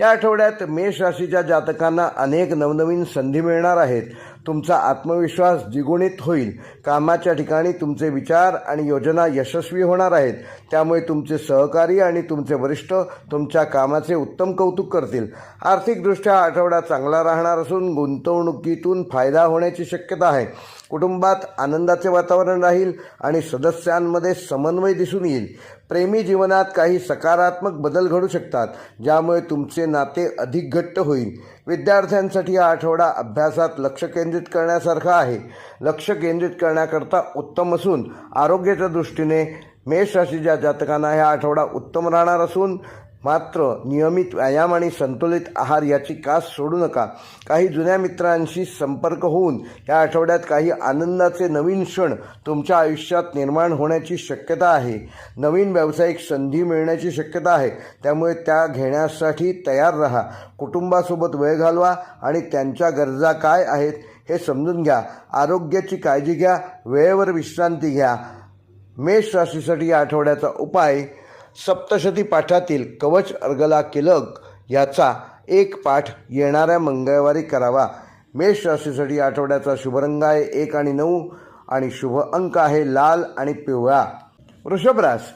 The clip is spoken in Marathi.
या आठवड्यात मेष राशीच्या जातकांना अनेक नवनवीन संधी मिळणार आहेत. तुमचा आत्मविश्वास द्विगुणित होईल. कामाच्या ठिकाणी तुमचे विचार आणि योजना यशस्वी होणार आहेत. त्यामुळे तुमचे सहकारी आणि तुमचे वरिष्ठ तुमच्या कामाचे उत्तम कौतुक करतील. आर्थिकदृष्ट्या आठवडा चांगला राहणार असून गुंतवणुकीतून फायदा होण्याची शक्यता आहे. कुटुंबात आनंदाचे वातावरण राहील आणि सदस्यांमध्ये समन्वय दिसून येईल. प्रेमी जीवनात काही सकारात्मक बदल घडू शकतात, ज्यामुळे तुमचे नाते अधिक घट्ट होईल. विद्यार्थ्यांसाठी हा आठवडा अभ्यासात लक्ष केंद्रित करण्यासारखा आहे. लक्ष केंद्रित करण्याकरता उत्तम असून आरोग्याच्या दृष्टीने मेष राशीच्या जातकांना हा आठवडा उत्तम राहणार असून मात्र नियमित व्यायाम आणि संतुलित आहार याची कास सोडू नका. काही जुन्या मित्रांशी संपर्क होऊन या आठवड्यात काही आनंदाचे नवीन क्षण तुमच्या आयुष्यात निर्माण होण्याची शक्यता आहे. नवीन व्यावसायिक संधी मिळण्याची शक्यता आहे, त्यामुळे त्या घेण्यासाठी तयार राहा. कुटुंबासोबत वेळ घालवा आणि त्यांच्या गरजा काय आहेत हे समजून घ्या. आरोग्याची काळजी घ्या. वेळेवर विश्रांती घ्या. मेष राशीसाठी या आठवड्याचा उपाय सप्तशती पाठातील कवच अर्गला किलक याचा एक पाठ येणाऱ्या मंगळवारी करावा. मेष राशीसाठी आठवड्याचा शुभ रंग आहे 1 आणि 9 आणि शुभ अंक आहे लाल आणि पिवळा. वृषभ रास